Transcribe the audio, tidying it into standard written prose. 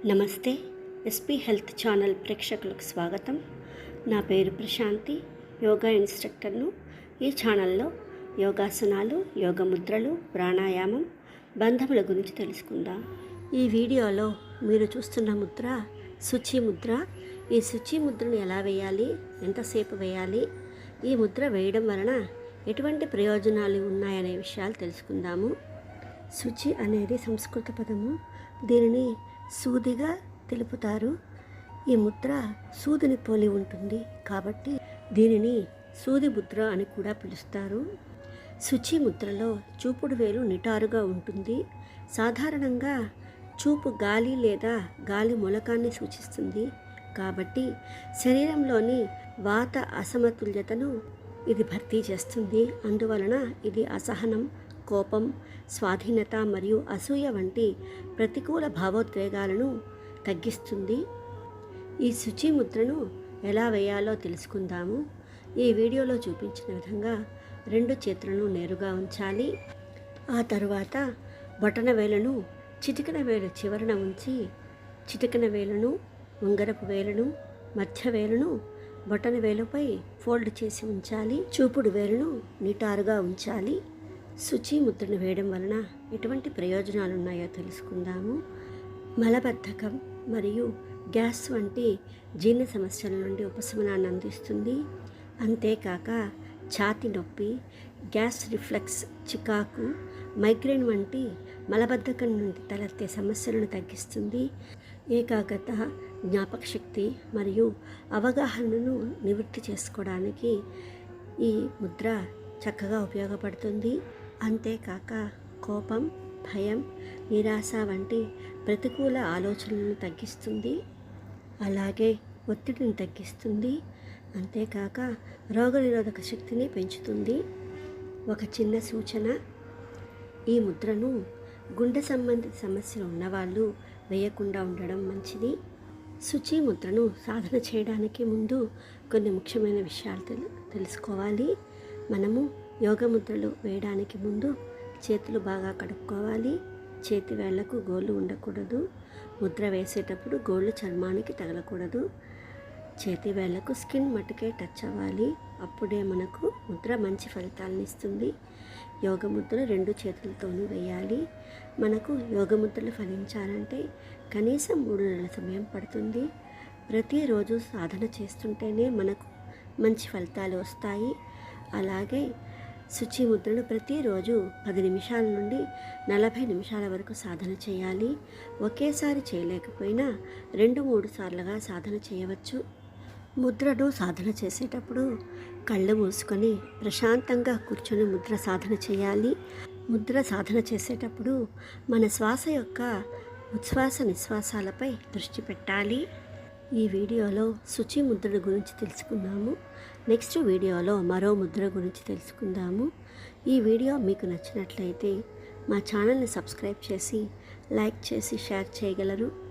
నమస్తే. SP health channel ప్రేక్షకులకు స్వాగతం. నా పేరు ప్రశాంతి, యోగా ఇన్స్ట్రక్టర్ను. ఈ ఛానల్లో యోగాసనాలు, యోగ ముద్రలు, ప్రాణాయామం, బంధముల గురించి తెలుసుకుందాం. ఈ వీడియోలో మీరు చూస్తున్న ముద్ర శుచి ముద్ర. ఈ శుచి ముద్రను ఎలా వేయాలి, ఎంతసేపు వేయాలి, ఈ ముద్ర వేయడం వలన ఎటువంటి ప్రయోజనాలు ఉన్నాయనే విషయాలు తెలుసుకుందాము. శుచి అనేది సంస్కృత పదము. దీనిని సూదిగా తెలుపుతారు. ఈ ముద్ర సూదిని పోలి ఉంటుంది కాబట్టి దీనిని సూది ముద్ర అని కూడా పిలుస్తారు. శుచి ముద్రలో చూపుడు వేలు నిటారుగా ఉంటుంది. సాధారణంగా చూపు గాలి లేదా గాలి మూలకాన్ని సూచిస్తుంది కాబట్టి శరీరంలోని వాత అసమతుల్యతను ఇది భర్తీ చేస్తుంది. అందువలన ఇది అసహనం, కోపం, స్వాధీనత మరియు అసూయ వంటి ప్రతికూల భావోద్వేగాలను తగ్గిస్తుంది. ఈ శుచి ముద్రను ఎలా వేయాలో తెలుసుకుందాము. ఈ వీడియోలో చూపించిన విధంగా 2 చేతులను నేరుగా ఉంచాలి. ఆ తరువాత బొటన వేలను చిటికెన వేలు చివరన ఉంచి చిటికెన వేలను, ఉంగరపు వేలను, మధ్య వేలను బొటన వేలుపై ఫోల్డ్ చేసి ఉంచాలి. చూపుడు వేలును నిటారుగా ఉంచాలి. శుచి ముద్రను వేయడం వలన ఎటువంటి ప్రయోజనాలు ఉన్నాయో తెలుసుకుందాము. మలబద్ధకం మరియు గ్యాస్ వంటి జీర్ణ సమస్యల నుండి ఉపశమనాన్ని అందిస్తుంది. అంతేకాక ఛాతి నొప్పి, గ్యాస్ రిఫ్లెక్స్, చికాకు, మైగ్రేన్ వంటి మలబద్ధకం నుండి తలెత్తే సమస్యలను తగ్గిస్తుంది. ఏకాగ్రత, జ్ఞాపకశక్తి మరియు అవగాహనను నివృత్తి చేసుకోవడానికి ఈ ముద్ర చక్కగా ఉపయోగపడుతుంది. అంతేకాక కోపం, భయం, నిరాశ వంటి ప్రతికూల ఆలోచనలను తగ్గిస్తుంది. అలాగే ఒత్తిడిని తగ్గిస్తుంది. అంతేకాక రోగనిరోధక శక్తిని పెంచుతుంది. ఒక చిన్న సూచన, ఈ ముద్రను గుండె సంబంధిత సమస్యలు ఉన్నవాళ్ళు వేయకుండా ఉండడం మంచిది. శుచి ముద్రను సాధన చేయడానికి ముందు కొన్ని ముఖ్యమైన విషయాలు తెలుసుకోవాలి. మనము యోగ ముద్రలు వేయడానికి ముందు చేతులు బాగా కడుక్కోవాలి. చేతి వేళ్లకు గోళ్ళు ఉండకూడదు. ముద్ర వేసేటప్పుడు గోళ్ళు చర్మానికి తగలకూడదు. చేతి వేళ్లకు స్కిన్ మట్టుకే టచ్ అవ్వాలి. అప్పుడే మనకు ముద్ర మంచి ఫలితాలను ఇస్తుంది. యోగ ముద్రలు 2 చేతులతోనూ వేయాలి. మనకు యోగ ముద్రలు ఫలించాలంటే కనీసం 3 నెలల సమయం పడుతుంది. ప్రతిరోజు సాధన చేస్తుంటేనే మనకు మంచి ఫలితాలు వస్తాయి. అలాగే శుచి ముద్రను ప్రతిరోజు 10 నిమిషాల నుండి 40 నిమిషాల వరకు సాధన చేయాలి. ఒకేసారి చేయలేకపోయినా 2-3 సార్లుగా సాధన చేయవచ్చు. ముద్రను సాధన చేసేటప్పుడు కళ్ళు మూసుకొని ప్రశాంతంగా కూర్చొని ముద్ర సాధన చేయాలి. ముద్ర సాధన చేసేటప్పుడు మన శ్వాస యొక్క ఉచ్ఛ్వాస నిశ్వాసాలపై దృష్టి పెట్టాలి. ఈ వీడియోలో శుచి ముద్ర గురించి తెలుసుకున్నాము. నెక్స్ట్ వీడియోలో మరో ముద్ర గురించి తెలుసుకుందాము. ఈ వీడియో మీకు నచ్చినట్లయితే మా ఛానల్ని సబ్స్క్రైబ్ చేసి, లైక్ చేసి, షేర్ చేయగలరు.